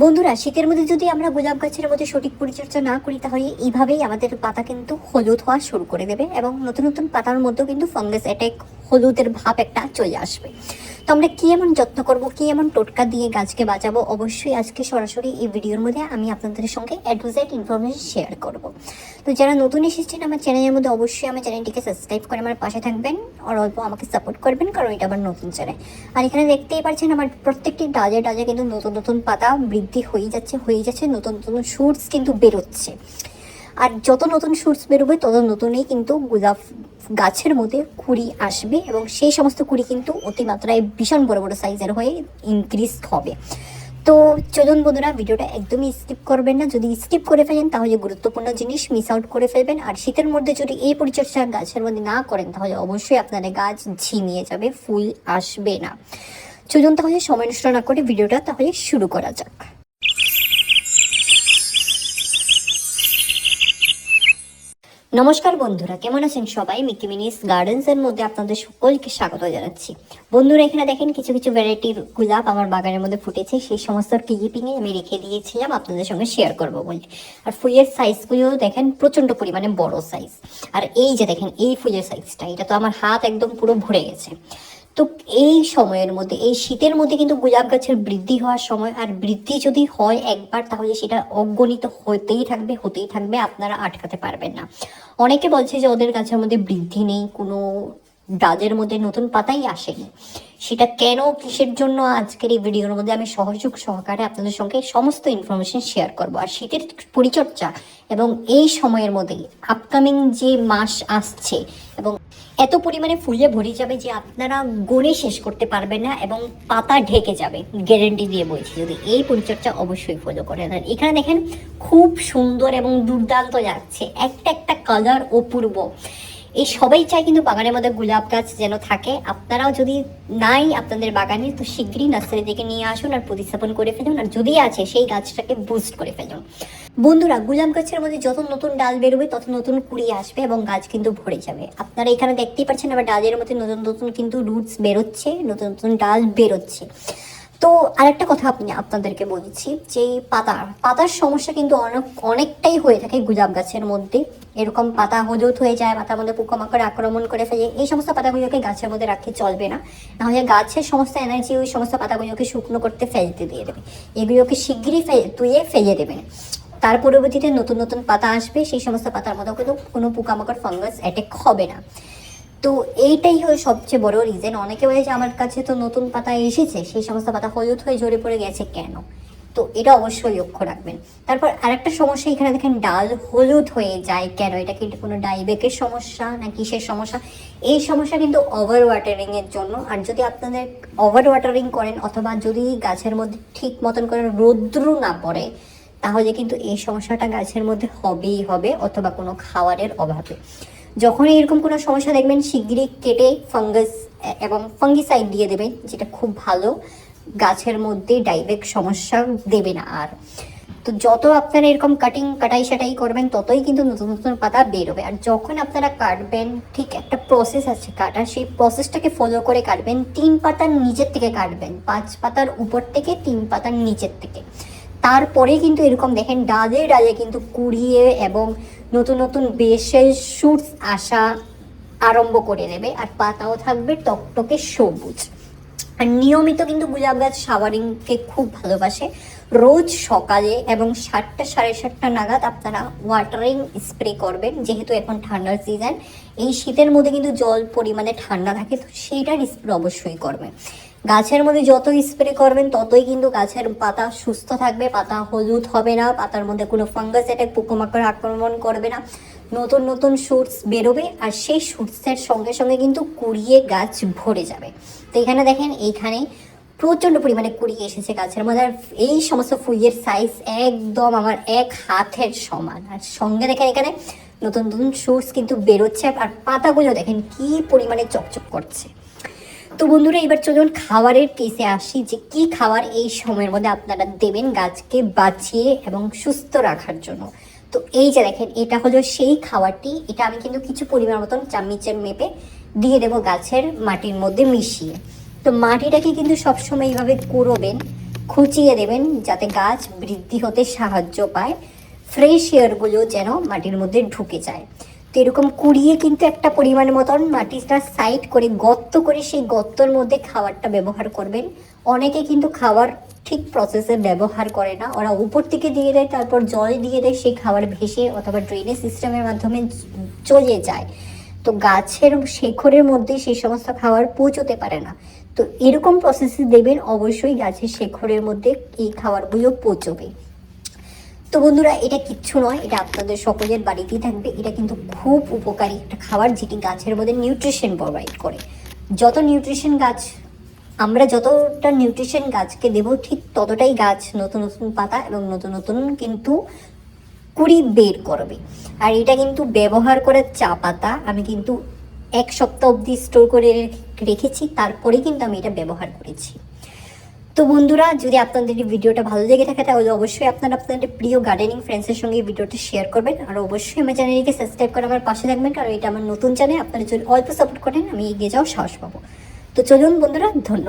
বন্ধুরা, শীতের মধ্যে যদি আমরা গোলাপ গাছের মধ্যে সঠিক পরিচর্যা না করি তাহলে এইভাবেই আমাদের পাতা কিন্তু হলুদ হওয়া শুরু করে দেবে এবং নতুন নতুন পাতার মধ্যেও কিন্তু ফাঙ্গাস অ্যাটাক, হলুদের ভাব একটা চলে আসবে। তো আমরা কী এমন যত্ন করব, কী এমন টোটকা দিয়ে গাছকে বাঁচাবো, অবশ্যই আজকে সরাসরি এই ভিডিওর মধ্যে আমি আপনাদের সঙ্গে অ্যাডভাইজাইড ইনফরমেশন শেয়ার করব। তো যারা নতুন এসেছেন আমার চ্যানেলের মধ্যে, অবশ্যই আমার চ্যানেলটিকে সাবস্ক্রাইব করে আমার পাশে থাকবেন আর অল্প আমাকে সাপোর্ট করবেন, কারণ এটা আবার নতুন চ্যানেল। আর এখানে দেখতেই পাচ্ছেন আমার প্রত্যেকটি ডালে ডালে কিন্তু নতুন নতুন পাতা বৃদ্ধি হয়ে যাচ্ছে, নতুন নতুন শুটস কিন্তু বেরোচ্ছে। আর যত নতুন শুটস বেরোবে তত নতুনই কিন্তু গোলাপ গাছের মধ্যে কুড়ি আসবে এবং সেই সমস্ত কুড়ি কিন্তু অতিমাত্রায় ভীষণ বড় বড় সাইজের হয়ে ইনক্রিজ হবে। তো চলুন বন্ধুরা, ভিডিওটা একদমই স্কিপ করবেন না। যদি স্কিপ করে ফেলেন তাহলে গুরুত্বপূর্ণ জিনিস মিস আউট করে ফেলবেন। আর শীতের মধ্যে যদি এই পরিচর্যা গাছের মধ্যে না করেন তাহলে অবশ্যই আপনাদের গাছ ঝিমিয়ে যাবে, ফুল আসবে না। চলুন তাহলে সময় নষ্ট না করে ভিডিওটা তাহলে শুরু করা যাক। নমস্কার বন্ধুরা, কেমন আছেন সবাই? মিকি মিনিস গার্ডেন্সের মধ্যে আপনাদের সকলকে স্বাগত জানাচ্ছি। বন্ধুরা, এখানে দেখেন কিছু কিছু ভ্যারাইটির গোলাপ আমার বাগানের মধ্যে ফুটেছে। সেই সমস্ত ক্লিপিংয়ে আমি রেখে দিয়েছিলাম আপনাদের সঙ্গে শেয়ার করবো বলে। আর ফুলের সাইজগুলো দেখেন প্রচণ্ড পরিমাণে বড় সাইজ। আর এই যে দেখেন এই ফুলের সাইজটা, এটা তো আমার হাত একদম পুরো ভরে গেছে। তো এই সময়ের মধ্যে, এই শীতের মধ্যে কিন্তু গোলাপ গাছের বৃদ্ধি হওয়ার সময়, আর বৃদ্ধি যদি হয় একবার তাহলে সেটা অগণিত হতেই থাকবে, আপনারা আটকাতে পারবেন না। অনেকে বলছে যে ওদের গাছের মধ্যে বৃদ্ধি নেই, কোনো ডালের মধ্যে নতুন পাতাই আসেনি। সেটা কেন, কিসের জন্য, আজকের এই ভিডিওর মধ্যে আমি সহযোগ সহকারে আপনাদের সঙ্গে সমস্ত ইনফরমেশন শেয়ার করব। আর শীতের পরিচর্যা এবং এই সময়ের মধ্যে আপকামিং যে মাস আসছে এবং এত পরিমাণে ফুলে ভরে যাবে যে আপনারা গড়ে শেষ করতে পারবেন না এবং পাতা ঢেকে যাবে, গ্যারেন্টি দিয়ে বলছি, যদি এই পরিচর্যা অবশ্যই ফলো করেন। আর এখানে দেখেন খুব সুন্দর এবং দুর্দান্ত লাগছে, একটা একটা কালার অপূর্ব। এই সবাই চাই কিন্তু বাগানের মধ্যে গোলাপ গাছ যেন থাকে। আপনারাও যদি নাই আপনাদের বাগানে, তো শীঘ্রই নার্সারি থেকে নিয়ে আসুন আর প্রতিস্থাপন করে ফেলুন। আর যদি আছে সেই গাছটাকে বুস্ট করে ফেলুন। বন্ধুরা, গোলাপ গাছের মধ্যে যত নতুন ডাল বেরোবে তত নতুন কুড়ি আসবে এবং গাছ কিন্তু ভরে যাবে। আপনারা এখানে দেখতেই পাচ্ছেন আবার ডালের মধ্যে নতুন নতুন কিন্তু রুটস বেরোচ্ছে, নতুন নতুন ডাল বেরোচ্ছে। তো আরেকটা কথা আপনাদেরকে বলছি যে পাতার সমস্যা কিন্তু অনেকটাই হয়ে থাকে গোলাপ গাছের মধ্যে। এরকম পাতা হলুদ হয়ে যায়, পাতার মধ্যে পোকামাকড় আক্রমণ করে ফেলে। এই সমস্ত পাতাগুলোকে গাছের মধ্যে রাখতে চলবে না, নাহলে গাছের সমস্ত এনার্জি ওই সমস্ত পাতাগুলোকে শুকনো করতে ফেলতে দিয়ে দেবে। এগুলোকে শীঘ্রই ধুয়ে ফেলে দেবেন। তার পরবর্তীতে নতুন নতুন পাতা আসবে, সেই সমস্ত পাতার মধ্যে কিন্তু কোনো পোকামাকড় ফাঙ্গাস অ্যাটাক হবে না। তো এইটাই হয় সবচেয়ে বড় রিজন। অনেকে বলে যে আমার কাছে তো নতুন পাতা এসেছে, সেই সমস্ত পাতা হলুদ হয়ে ঝরে পড়ে গেছে কেন? তো এটা অবশ্যই লক্ষ্য রাখবেন। তারপর আরেকটা সমস্যা, এখানে দেখেন ডাল হলুদ হয়ে যায় কেন? এটা কিন্তু কোনো ডাইবেকের সমস্যা না কিসের সমস্যা? এই সমস্যা কিন্তু ওভার ওয়াটারিংয়ের জন্য। আর যদি আপনাদের ওভার ওয়াটারিং করেন অথবা যদি গাছের মধ্যে ঠিক মতন করে রৌদ্র না পড়ে তাহলে কিন্তু এই সমস্যাটা গাছের মধ্যে হবেই হবে, অথবা কোনো খাবারের অভাবে। যখনই এরকম কোনো সমস্যা দেখবেন শীঘ্রই কেটে ফাঙ্গাস এবং ফাঙ্গিসাইড দিয়ে দেবেন, যেটা খুব ভালো, গাছের মধ্যে ডাইরেক্ট সমস্যা দেবে না। আর তো যত আপনারা এরকম কাটাই সাটাই করবেন ততই কিন্তু নতুন নতুন পাতা বেরোবে। আর যখন আপনারা কাটবেন, ঠিক একটা প্রসেস আছে কাটার, সেই প্রসেসটাকে ফলো করে কাটবেন। 3 পাতার নিচের থেকে কাটবেন, 5 পাতার উপর থেকে, 3 পাতার নিচের থেকে। তারপরে কিন্তু এরকম দেখেন ডালে ডালে কিন্তু কুড়িয়ে এবং নতুন নতুন বেশের শুটস আসা আরম্ভ করে দেবে। আর পাতাও থাকবে টকটকে সবুজ। আর নিয়মিত কিন্তু গোলাপ গাছ শাওয়ারিংকে খুব ভালোবাসে। রোজ সকালে এবং 7টা সাড়ে 7টা নাগাদ আপনারা ওয়াটারিং স্প্রে করবেন, যেহেতু এখন ঠান্ডার সিজন। এই শীতের মধ্যে কিন্তু জল পরিমাণে ঠান্ডা থাকে, তো সেইটার স্প্রে অবশ্যই করবেন। গাছের মধ্যে যত স্প্রে করবেন ততই কিন্তু গাছের পাতা সুস্থ থাকবে, পাতা হলুদ হবে না, পাতার মধ্যে কোনো ফাঙ্গাস অ্যাটাক, পোকামাকড় আক্রমণ করবে না, নতুন নতুন শুটস বেরোবে। আর সেই শুটসের সঙ্গে সঙ্গে কিন্তু কুড়িয়ে গাছ ভরে যাবে। তো এখানে দেখেন এইখানে প্রচণ্ড পরিমাণে কুড়িয়ে এসেছে গাছের মধ্যে। আর এই সমস্ত ফুলের সাইজ একদম আমার এক হাতের সমান। আর সঙ্গে দেখেন এখানে নতুন নতুন শুটস কিন্তু বেরোচ্ছে। আর পাতাগুলো দেখেন কি পরিমাণে চকচক করছে। তো বন্ধুরা, এবার চলুন খাবারের কেসে আসি, যে কি খাবার এই সময়ের মধ্যে আপনারা দেবেন গাছকে বাঁচিয়ে এবং সুস্থ রাখার জন্য। তো এই যে দেখেন এটা হলো সেই খাবারটি। এটা আমি কিন্তু কিছু পরিমাণ মতন চামচের মেপে দিয়ে দেবো গাছের মাটির মধ্যে মিশিয়ে। তো মাটিটাকে কিন্তু সবসময় এইভাবে কুড়োবেন, খুঁচিয়ে দেবেন যাতে গাছ বৃদ্ধি হতে সাহায্য পায়, ফ্রেশ এয়ারগুলো যেন মাটির মধ্যে ঢুকে যায়। তো এরকম কুড়িয়ে কিন্তু একটা পরিমাণ মতন মাটিটা সাইড করে গর্ত করে সেই গর্তর মধ্যে খাবারটা ব্যবহার করবেন। অনেকে কিন্তু খাবার ঠিক প্রসেসে ব্যবহার করে না, ওরা উপর থেকে দিয়ে দেয়, তারপর জল দিয়ে দেয়, সেই খাবার ভেসে অথবা ড্রেনেজ সিস্টেমের মাধ্যমে চলে যায়। তো গাছের শেকড়ের মধ্যে সেই সমস্ত খাবার পৌঁছতে পারে না। তো এরকম প্রসেসে দেবেন, অবশ্যই গাছের শেকড়ের মধ্যে এই খাবারগুলো পৌঁছবে। তো বন্ধুরা, এটা কিচ্ছু নয়, এটা আপনাদের সকলের বাড়িতেই থাকবে। এটা কিন্তু খুব উপকারী একটা খাবার, যেটি গাছের মধ্যে নিউট্রিশন প্রোভাইড করে। আমরা যতটা নিউট্রিশন গাছকে দেবো, ঠিক ততটাই গাছ নতুন নতুন পাতা এবং নতুন নতুন কিন্তু কুড়ি বের করবে। আর এটা কিন্তু ব্যবহার করার চা পাতা আমি কিন্তু 1 সপ্তাহ অবধি স্টোর করে রেখেছি, তারপরে কিন্তু আমি এটা ব্যবহার করেছি। তো বন্ধুরা, যদি আপনাদের এই ভিডিওটা ভালো লেগে থাকে তাহলে অবশ্যই আপনারা আপনাদের প্রিয় গার্ডেনিং ফ্রেন্ডসের সঙ্গে এই ভিডিওটা শেয়ার করবেন। আর অবশ্যই আমার চ্যানেলটিকে সাবস্ক্রাইব করে আমার পাশে থাকবেন, কারণ এটা আমার নতুন চ্যানেল। আপনারা যদি অল্প সাপোর্ট করেন আমি এগিয়ে যাওয়ার সাহস পাবো। তো চলুন বন্ধুরা, ধন্যবাদ।